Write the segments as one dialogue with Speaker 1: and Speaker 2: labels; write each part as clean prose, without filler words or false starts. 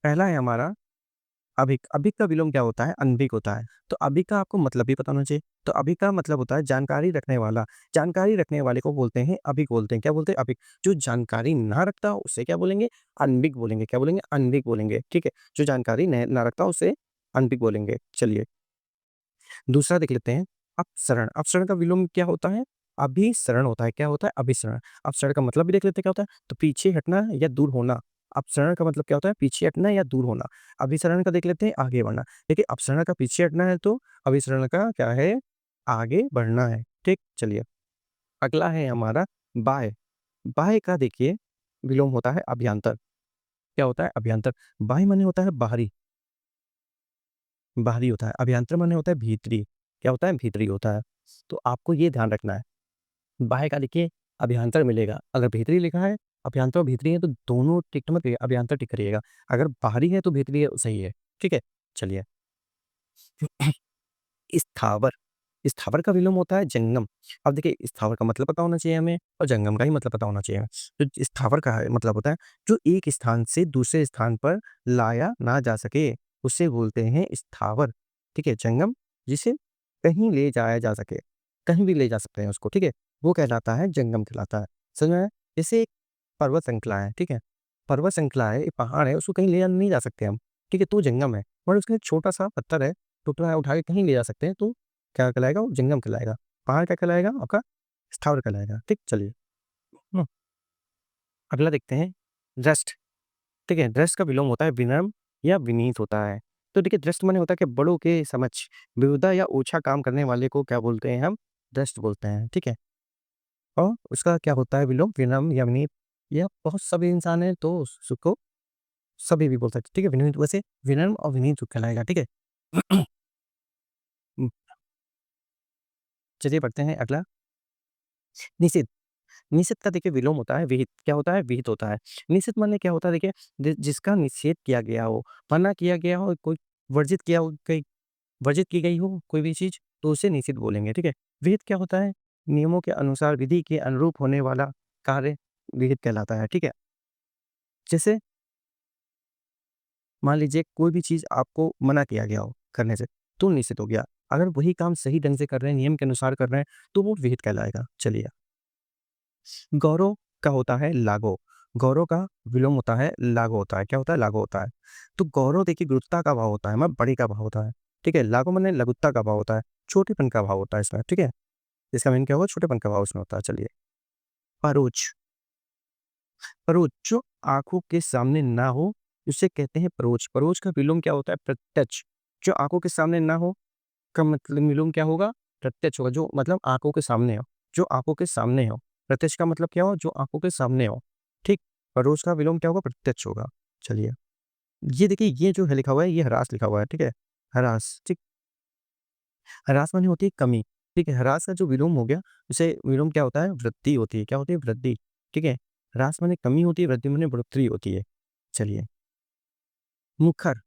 Speaker 1: पहला है हमारा अभिक। अभिक का विलोम क्या होता है? अनभिक होता है। तो अभिक का आपको मतलब भी पता होना चाहिए। तो अभिक का मतलब होता है जानकारी रखने वाला। जानकारी रखने वाले को बोलते हैं अभिक बोलते हैं। क्या बोलते हैं? अभिक। जो जानकारी ना रखता हो उसे क्या बोलेंगे? अनभिक बोलेंगे। क्या बोलेंगे? अनभिक बोलेंगे। ठीक है? जो जानकारी न ना रखता हो उसे अनभिक बोलेंगे। चलिए, दूसरा देख लेते हैं अपसरण। अपसरण का विलोम क्या होता है? अभिसरण होता है। क्या होता है? अभिसरण। अपसरण का मतलब भी देख लेते हैं क्या होता है? तो पीछे हटना या दूर होना। अपसरण का मतलब क्या होता है? पीछे हटना या दूर होना। अभिसरण का देख लेते हैं आगे बढ़ना। देखिए, अपसरण का पीछे हटना है तो अभिसरण का क्या है? आगे बढ़ना है। ठीक, चलिए अगला है हमारा बाह्य। बाह्य का देखिए विलोम होता है अभ्यंतर। क्या होता है? अभ्यंतर। बाह्य माने होता है बाहरी, बाहरी होता है। अभ्यंतर माने होता है भीतरी। क्या होता है? भीतरी होता है। तो आपको ये ध्यान रखना है। बाह्य का देखिए अभ्यंतर मिलेगा। अगर भीतरी लिखा है, अभ्यंतर और भीतरी है तो दोनों टिक मत करिए, अभ्यंतर टिक करिएगा। अगर बाहरी है तो भीतरी है, सही है। ठीक है? चलिए स्थावर। स्थावर का विलोम होता है जंगम। अब देखिए स्थावर का मतलब पता होना चाहिए हमें और जंगम का ही मतलब पता होना चाहिए हमें। तो स्थावर का मतलब होता है जो एक स्थान से दूसरे स्थान पर लाया ना जा सके, उसे बोलते हैं स्थावर। ठीक है? जंगम जिसे कहीं ले जाया जा सके, कहीं भी ले जा सकते हैं उसको। ठीक है? वो कहलाता है जंगम कहलाता है। समझ में आया? जैसे एक पर्वत श्रृंखला है। ठीक है? पर्वत श्रृंखला है, एक पहाड़ है, उसको कहीं ले जा नहीं जा सकते हम। ठीक है? तो वो जंगम है। और उसका एक छोटा सा पत्थर है, टुकड़ा है, उठा के कहीं ले जा सकते हैं तो क्या कहलाएगा? वो जंगम कहलाएगा। पहाड़ क्या कहलाएगा? आपका स्थावर कहलाएगा। ठीक, चलिए। हुँ, अगला देखते हैं दृष्ट। ठीक है? दृष्ट का विलोम होता है विनम्र या विनीत होता है। तो देखिए दृष्ट माने होता है कि बड़ों के समक्ष बेहुदा या ओछा काम करने वाले को क्या बोलते हैं हम? दृष्ट बोलते हैं। ठीक है? और उसका क्या होता है विलोम? विनम्र या विनीत। या बहुत सभी इंसान हैं तो उसको सभी भी बोल सकते हैं। ठीक है? विनीत वैसे विनम्र और विनीत कहलाएगा। ठीक है? चलिए पढ़ते हैं अगला निषिद्ध। निषिद्ध का देखिए विलोम होता है विहित। क्या होता है? विहित होता है। निषिद्ध माने क्या होता है? देखिए जिसका निषेध किया गया हो, मना किया गया हो, कोई वर्जित किया हो, कोई वर्जित की गई हो कोई भी चीज़ तो उसे निषिद्ध बोलेंगे। ठीक है? विहित क्या होता है? नियमों के अनुसार विधि के अनुरूप होने वाला कार्य विहित कहलाता है। ठीक है? जैसे मान लीजिए कोई भी चीज़ आपको मना किया गया हो करने से, तो निषिद्ध हो गया। अगर वही काम सही ढंग से कर रहे हैं, नियम के अनुसार कर रहे हैं, तो वो विहित कहलाएगा। चलिए, गौरव का होता है लागो। गौरव का विलोम होता है लागो होता है। क्या होता है? लागो होता है। तो गौरव देखिए गुरुत्वता का भाव होता है, मतलब बड़े का भाव होता है। ठीक है? लागो माने लघुत्वता का भाव होता है, छोटेपन का भाव होता है इसमें। ठीक है? इसका मीनिंग क्या होगा? छोटेपन का भाव इसमें होता है। चलिए, परोक्ष। परोक्ष जो आँखों के सामने ना हो, उसे कहते हैं परोक्ष। परोक्ष का विलोम क्या होता है? प्रत्यक्ष। जो आँखों के सामने ना हो का मतलब विलोम क्या होगा? प्रत्यक्ष होगा, जो मतलब आँखों के सामने हो, जो आँखों के सामने हो। प्रत्यक्ष का मतलब क्या हो? जो आँखों के सामने हो। ठीक? परोक्ष का विलोम क्या होगा? प्रत्यक्ष होगा। चलिए, ये देखिए ये जो है लिखा हुआ है, ये ह्रास लिखा हुआ है। ठीक है? ह्रास, ठीक? ह्रास माने होती है कमी। ठीक है? ह्रास का जो विलोम हो गया, उसे विलोम क्या होता है? वृद्धि होती है। क्या होती है? वृद्धि। ठीक है? ह्रास माने कमी होती है, वृद्धि माने बढ़ोतरी होती है। चलिए, मुखर।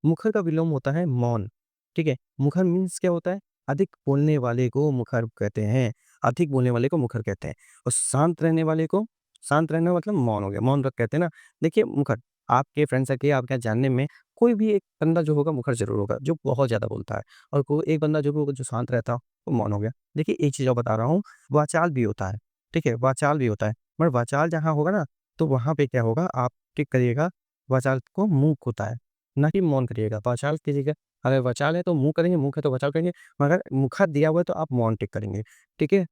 Speaker 1: मुखर का विलोम होता है मौन। ठीक है? मुखर मीन्स क्या होता है? अधिक बोलने वाले को मुखर कहते हैं। अधिक बोलने वाले को मुखर कहते हैं और शांत रहने वाले को शांत रहना मतलब मौन हो गया, मौन व्रत कहते हैं ना। देखिए मुखर, आपके फ्रेंड सर्कल या आपके जानने में कोई भी एक बंदा जो होगा मुखर ज़रूर होगा, जो बहुत ज़्यादा बोलता है और कोई एक बंदा जो होगा जो शांत रहता हो, वो मौन हो गया। देखिए एक चीज़ और बता रहा हूँ, वाचाल भी होता है। ठीक है? वाचाल भी होता है, मगर वाचाल जहाँ होगा ना, तो वहाँ पे क्या होगा आप टिक करिएगा, वाचाल को मूक होता है। ना कि मौन करिएगा, वाचाल कीजिएगा। अगर वाचाल है तो मुँह करेंगे, मुँह है तो वाचाल करेंगे, मगर मुखर दिया हुआ है तो आप मौन टिक करेंगे। ठीक है?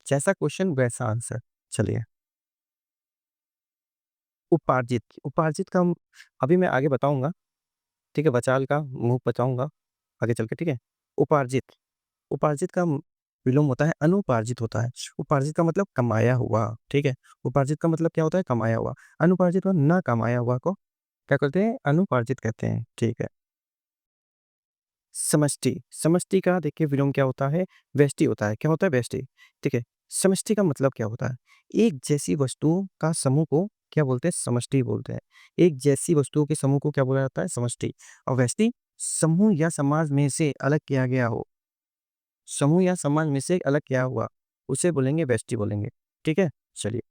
Speaker 1: जैसा क्वेश्चन वैसा आंसर। चलिए, उपार्जित। उपार्जित का अभी मैं आगे बताऊँगा। ठीक है? वाचाल का मुँह बताऊँगा आगे चल के। ठीक है? उपार्जित। उपार्जित का विलोम होता है अनुपार्जित होता है। उपार्जित का मतलब कमाया हुआ। ठीक है? उपार्जित का मतलब क्या होता है? कमाया हुआ। अनुपार्जित और ना कमाया हुआ को क्या कहते हैं? अनुपार्जित कहते हैं। ठीक है? समष्टि। समष्टि का देखिए विलोम क्या होता है? व्यष्टि होता है। क्या होता है? व्यष्टि। ठीक है? समष्टि का मतलब क्या होता है? एक जैसी वस्तुओं का समूह को क्या बोलते हैं? समष्टि बोलते हैं। एक जैसी वस्तुओं के समूह को क्या बोला जाता है? समष्टि। और व्यष्टि समूह या समाज में से अलग किया गया हो। समूह या समाज में से अलग किया हुआ, उसे बोलेंगे व्यष्टि बोलेंगे। ठीक है? चलिए,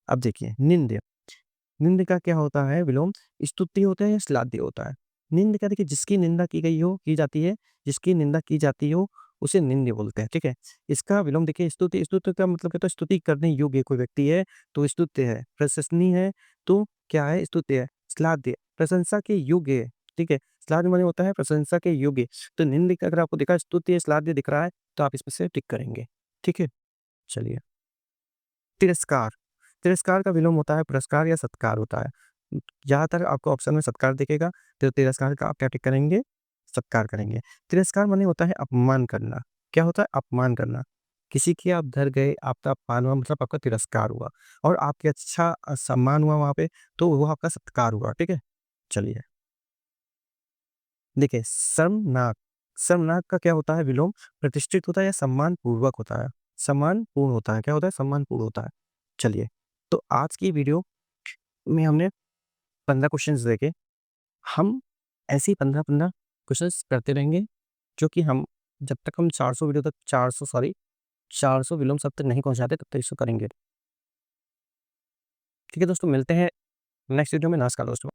Speaker 1: अब देखिए निंद्य। निंद का क्या होता है विलोम? स्तुति होता है या श्लाघ्य होता है? निंद का देखिए जिसकी निंदा की गई हो, की जाती है, जिसकी निंदा की जाती हो, उसे निंद्य बोलते हैं, ठीक है? इसका विलोम देखिए स्तुति, स्तुति का मतलब क्या होता है स्तुति करने योग्य कोई व्यक्ति है, तो स्तुत्य है, प्रशंसनीय है, तो क्या है? स्तुत्य है, श्लाघ्य, प्रशंसा के योग्य है, ठीक है? श्लाघ्य माने होता है प्रशंसा के योग्य, तो निंद का अगर आपको दिखा स्तुत्य, श्लाघ्य दिख रहा है, तो आप इसमें से टिक करेंगे, ठीक है? चलिए। तिरस्कार, तिरस्कार का विलोम होता है पुरस्कार या सत्कार होता है। ज़्यादातर आपको ऑप्शन में सत्कार दिखेगा, तो तिरस्कार का आप क्या टिक करेंगे? सत्कार करेंगे। तिरस्कार माने होता है अपमान करना। क्या होता है? अपमान करना। किसी के आप डर गए, आपका अपमान हुआ मतलब आपका तिरस्कार हुआ और आपके अच्छा सम्मान हुआ वहाँ पे, तो वो आपका सत्कार हुआ, ठीक है? चलिए। देखिए, शर्मनाक, शर्मनाक का क्या होता है विलोम? प्रतिष्ठित होता है या सम्मानपूर्वक होता है? सम्मानपूर्ण होता है। क्या होता है? सम्मानपूर्ण होता है। चलिए, तो आज की वीडियो में हमने 15 क्वेश्चंस देखे। हम ऐसे ही 15-15 क्वेश्चंस करते रहेंगे, जो कि हम जब तक हम 400 वीडियो तक 400 सॉरी 400 विलोम शब्द तक नहीं पहुँचाते, तब तक इसको करेंगे। ठीक है दोस्तों, मिलते हैं नेक्स्ट वीडियो में। नमस्कार दोस्तों।